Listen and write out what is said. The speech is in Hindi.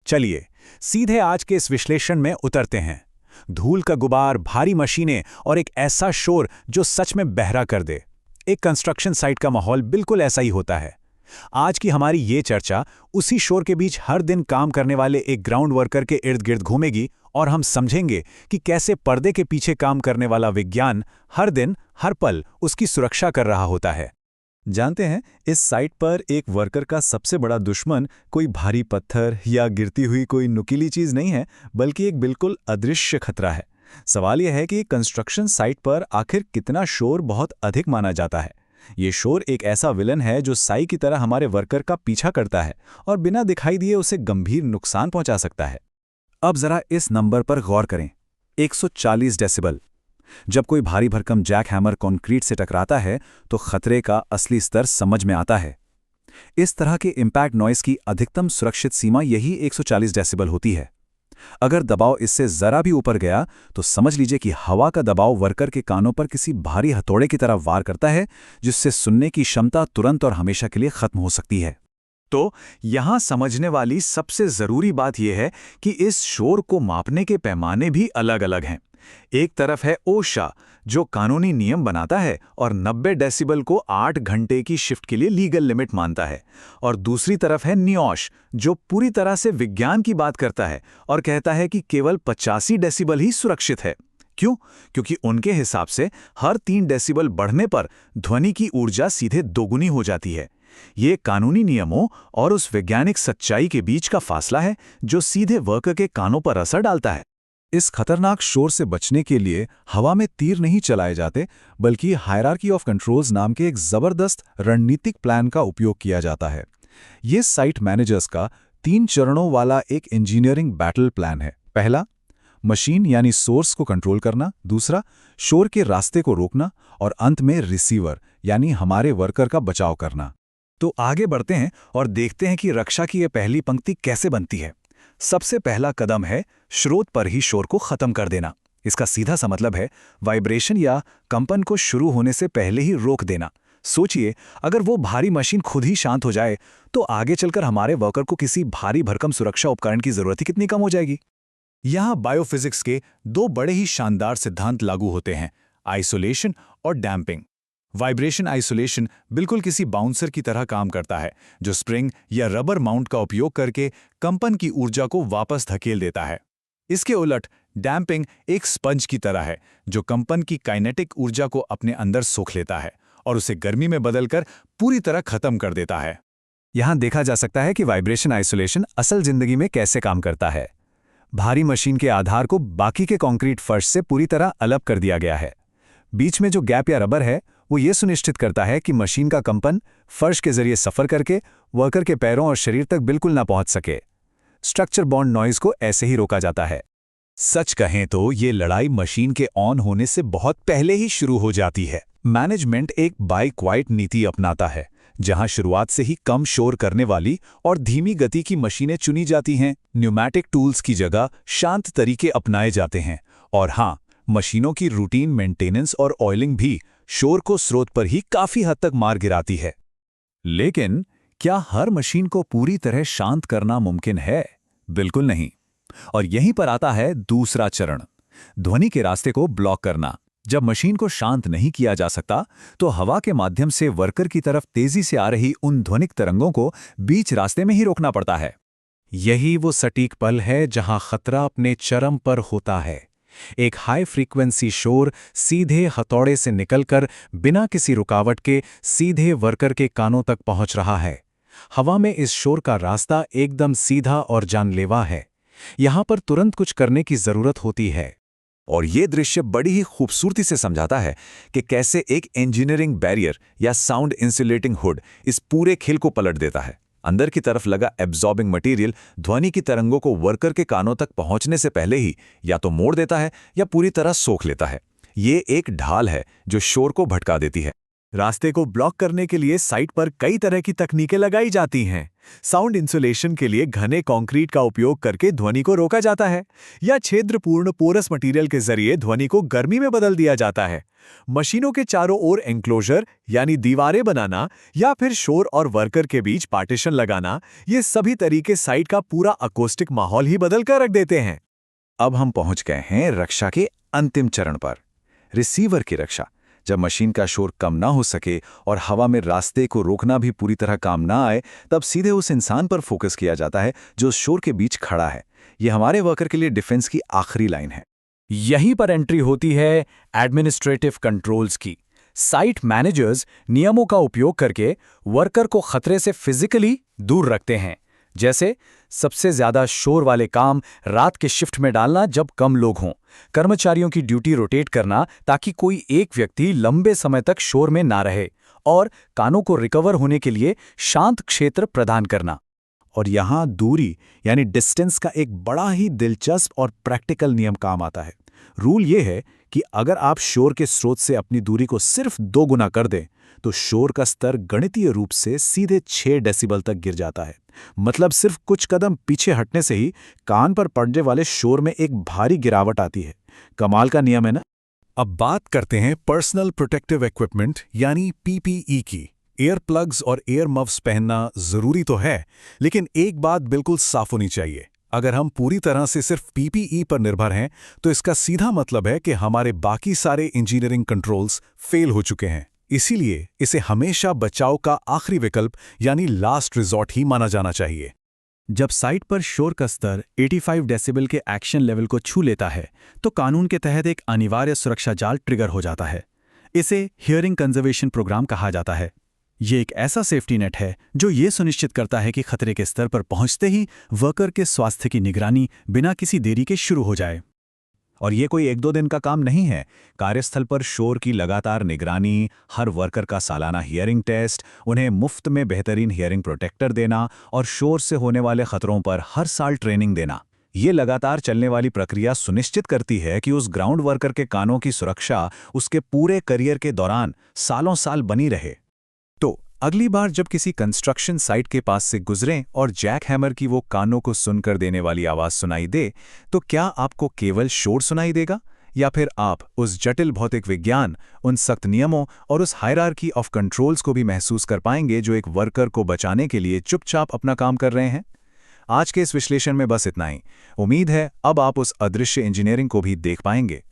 चलिए सीधे आज के इस विश्लेषण में उतरते हैं। धूल का गुबार, भारी मशीनें और एक ऐसा शोर जो सच में बहरा कर दे। एक कंस्ट्रक्शन साइट का माहौल बिल्कुल ऐसा ही होता है। आज की हमारी ये चर्चा उसी शोर के बीच हर दिन काम करने वाले एक ग्राउंड वर्कर के इर्द गिर्द घूमेगी और हम समझेंगे कि कैसे पर्दे के पीछे काम करने वाला विज्ञान हर दिन हर पल उसकी सुरक्षा कर रहा होता है। जानते हैं, इस साइट पर एक वर्कर का सबसे बड़ा दुश्मन कोई भारी पत्थर या गिरती हुई कोई नुकीली चीज नहीं है, बल्कि एक बिल्कुल अदृश्य खतरा है। सवाल यह है कि कंस्ट्रक्शन साइट पर आखिर कितना शोर बहुत अधिक माना जाता है। ये शोर एक ऐसा विलन है जो साई की तरह हमारे वर्कर का पीछा करता है और बिना दिखाई दिए उसे गंभीर नुकसान पहुंचा सकता है। अब जरा इस नंबर पर गौर करें, 140 डेसिबल। जब कोई भारी भरकम जैक हैमर कंक्रीट से टकराता है तो खतरे का असली स्तर समझ में आता है। इस तरह के इंपैक्ट नॉइस की अधिकतम सुरक्षित सीमा यही 140 डेसिबल होती है। अगर दबाव इससे जरा भी ऊपर गया तो समझ लीजिए कि हवा का दबाव वर्कर के कानों पर किसी भारी हथौड़े की तरह वार करता है, जिससे सुनने की क्षमता तुरंत और हमेशा के लिए खत्म हो सकती है। तो यहां समझने वाली सबसे जरूरी बात यह है कि इस शोर को मापने के पैमाने भी अलग अलग हैं। एक तरफ है ओशा, जो कानूनी नियम बनाता है और 90 डेसिबल को 8 घंटे की शिफ्ट के लिए लीगल लिमिट मानता है, और दूसरी तरफ है नियोश, जो पूरी तरह से विज्ञान की बात करता है और कहता है कि केवल 85 डेसिबल ही सुरक्षित है। क्यों? क्योंकि उनके हिसाब से हर 3 डेसिबल बढ़ने पर ध्वनि की ऊर्जा सीधे दोगुनी हो जाती है। ये कानूनी नियमों और उस वैज्ञानिक सच्चाई के बीच का फासला है जो सीधे वर्कर के कानों पर असर डालता है। इस खतरनाक शोर से बचने के लिए हवा में तीर नहीं चलाए जाते, बल्कि हायरार्की ऑफ कंट्रोल्स नाम के एक जबरदस्त रणनीतिक प्लान का उपयोग किया जाता है। ये साइट मैनेजर्स का 3 चरणों वाला एक इंजीनियरिंग बैटल प्लान है। पहला, मशीन यानी सोर्स को कंट्रोल करना। दूसरा, शोर के रास्ते को रोकना। और अंत में रिसीवर यानी हमारे वर्कर का बचाव करना। तो आगे बढ़ते हैं और देखते हैं कि रक्षा की यह पहली पंक्ति कैसे बनती है। सबसे पहला कदम है स्रोत पर ही शोर को खत्म कर देना। इसका सीधा सा मतलब है वाइब्रेशन या कंपन को शुरू होने से पहले ही रोक देना। सोचिए, अगर वो भारी मशीन खुद ही शांत हो जाए तो आगे चलकर हमारे वर्कर को किसी भारी भरकम सुरक्षा उपकरण की जरूरत ही कितनी कम हो जाएगी। यहां बायोफिजिक्स के 2 बड़े ही शानदार सिद्धांत लागू होते हैं, आइसोलेशन और डैम्पिंग। वाइब्रेशन आइसोलेशन बिल्कुल किसी बाउंसर की तरह काम करता है, जो स्प्रिंग या रबर माउंट का उपयोग करके कंपन की ऊर्जा को वापस धकेल देता है। इसके उलट डैम्पिंग एक स्पंज की तरह है, जो कंपन की काइनेटिक ऊर्जा को अपने अंदर सोख लेता है और उसे गर्मी में बदलकर पूरी तरह खत्म कर देता है। यहां देखा जा सकता है कि वाइब्रेशन आइसोलेशन असल जिंदगी में कैसे काम करता है। भारी मशीन के आधार को बाकी के कंक्रीट फर्श से पूरी तरह अलग कर दिया गया है। बीच में जो गैप या रबर है वो ये सुनिश्चित करता है कि मशीन का कंपन फर्श के जरिए सफर करके वर्कर के पैरों और शरीर तक बिल्कुल ना पहुंच सके। स्ट्रक्चर बॉन्ड नॉइज को ऐसे ही रोका जाता है। सच कहें तो ये लड़ाई मशीन के ऑन होने से बहुत पहले ही शुरू हो जाती है। मैनेजमेंट एक बाय क्वाइट नीति अपनाता है, जहां शुरुआत से ही कम शोर करने वाली और धीमी गति की मशीनें चुनी जाती हैं। न्यूमैटिक टूल्स की जगह शांत तरीके अपनाए जाते हैं, और हां, मशीनों की रूटीन मेंटेनेंस और ऑयलिंग भी शोर को स्रोत पर ही काफी हद तक मार गिराती है। लेकिन क्या हर मशीन को पूरी तरह शांत करना मुमकिन है? बिल्कुल नहीं। और यहीं पर आता है दूसरा चरण, ध्वनि के रास्ते को ब्लॉक करना। जब मशीन को शांत नहीं किया जा सकता तो हवा के माध्यम से वर्कर की तरफ तेजी से आ रही उन ध्वनिक तरंगों को बीच रास्ते में ही रोकना पड़ता है। यही वो सटीक पल है जहां खतरा अपने चरम पर होता है। एक हाई फ्रीक्वेंसी शोर सीधे हथौड़े से निकलकर बिना किसी रुकावट के सीधे वर्कर के कानों तक पहुंच रहा है। हवा में इस शोर का रास्ता एकदम सीधा और जानलेवा है। यहां पर तुरंत कुछ करने की जरूरत होती है। और ये दृश्य बड़ी ही खूबसूरती से समझाता है कि कैसे एक इंजीनियरिंग बैरियर या साउंड इंसुलेटिंग हुड इस पूरे खेल को पलट देता है। अंदर की तरफ लगा एब्जॉर्बिंग मटेरियल ध्वनि की तरंगों को वर्कर के कानों तक पहुंचने से पहले ही या तो मोड़ देता है या पूरी तरह सोख लेता है। ये एक ढाल है जो शोर को भटका देती है। रास्ते को ब्लॉक करने के लिए साइट पर कई तरह की तकनीकें लगाई जाती हैं। साउंड इंसुलेशन के लिए घने कंक्रीट का उपयोग करके ध्वनि को रोका जाता है, या छिद्रपूर्ण पोरस मटेरियल के जरिए ध्वनि को गर्मी में बदल दिया जाता है। मशीनों के चारों ओर एंक्लोजर यानी दीवारें बनाना या फिर शोर और वर्कर के बीच पार्टीशन लगाना, ये सभी तरीके साइट का पूरा अकोस्टिक माहौल ही बदल कर रख देते हैं। अब हम पहुंच गए हैं रक्षा के अंतिम चरण पर, रिसीवर की रक्षा। जब मशीन का शोर कम ना हो सके और हवा में रास्ते को रोकना भी पूरी तरह काम ना आए, तब सीधे उस इंसान पर फोकस किया जाता है जो उस शोर के बीच खड़ा है। ये हमारे वर्कर के लिए डिफेंस की आखिरी लाइन है। यहीं पर एंट्री होती है एडमिनिस्ट्रेटिव कंट्रोल्स की। साइट मैनेजर्स नियमों का उपयोग करके वर्कर को खतरे से फिजिकली दूर रखते हैं। जैसे सबसे ज्यादा शोर वाले काम रात के शिफ्ट में डालना जब कम लोग हों, कर्मचारियों की ड्यूटी रोटेट करना ताकि कोई एक व्यक्ति लंबे समय तक शोर में ना रहे, और कानों को रिकवर होने के लिए शांत क्षेत्र प्रदान करना। और यहाँ दूरी यानी डिस्टेंस का एक बड़ा ही दिलचस्प और प्रैक्टिकल नियम काम आता है। रूल ये है कि अगर आप शोर के स्रोत से अपनी दूरी को सिर्फ 2 गुना कर दें, तो शोर का स्तर गणितीय रूप से सीधे 6 डेसिबल तक गिर जाता है। मतलब सिर्फ कुछ कदम पीछे हटने से ही कान पर पड़ने वाले शोर में एक भारी गिरावट आती है। कमाल का नियम है ना? अब बात करते हैं पर्सनल प्रोटेक्टिव इक्विपमेंट यानी पीपीई की। एयर प्लग्स और एयर मफ्स पहनना जरूरी तो है, लेकिन एक बात बिल्कुल साफ होनी चाहिए। अगर हम पूरी तरह से सिर्फ पीपीई पर निर्भर हैं, तो इसका सीधा मतलब है कि हमारे बाकी सारे इंजीनियरिंग कंट्रोल्स फेल हो चुके हैं। इसीलिए इसे हमेशा बचाव का आखिरी विकल्प यानी लास्ट रिजॉर्ट ही माना जाना चाहिए। जब साइट पर शोर का स्तर 85 डेसिबल के एक्शन लेवल को छू लेता है, तो कानून के तहत एक अनिवार्य सुरक्षा जाल ट्रिगर हो जाता है। इसे हियरिंग कंजर्वेशन प्रोग्राम कहा जाता है। ये एक ऐसा सेफ्टी नेट है जो ये सुनिश्चित करता है कि खतरे के स्तर पर पहुंचते ही वर्कर के स्वास्थ्य की निगरानी बिना किसी देरी के शुरू हो जाए। और ये कोई 1-2 दिन का काम नहीं है। कार्यस्थल पर शोर की लगातार निगरानी, हर वर्कर का सालाना हियरिंग टेस्ट, उन्हें मुफ्त में बेहतरीन हियरिंग प्रोटेक्टर देना और शोर से होने वाले खतरों पर हर साल ट्रेनिंग देना, ये लगातार चलने वाली प्रक्रिया सुनिश्चित करती है कि उस ग्राउंड वर्कर के कानों की सुरक्षा उसके पूरे करियर के दौरान सालों साल बनी रहे। तो अगली बार जब किसी कंस्ट्रक्शन साइट के पास से गुजरें और जैक हैमर की वो कानों को सुनकर देने वाली आवाज सुनाई दे, तो क्या आपको केवल शोर सुनाई देगा, या फिर आप उस जटिल भौतिक विज्ञान, उन सख्त नियमों और उस हायरार्की ऑफ कंट्रोल्स को भी महसूस कर पाएंगे जो एक वर्कर को बचाने के लिए चुपचाप अपना काम कर रहे हैं? आज के इस विश्लेषण में बस इतना ही। उम्मीद है अब आप उस अदृश्य इंजीनियरिंग को भी देख पाएंगे।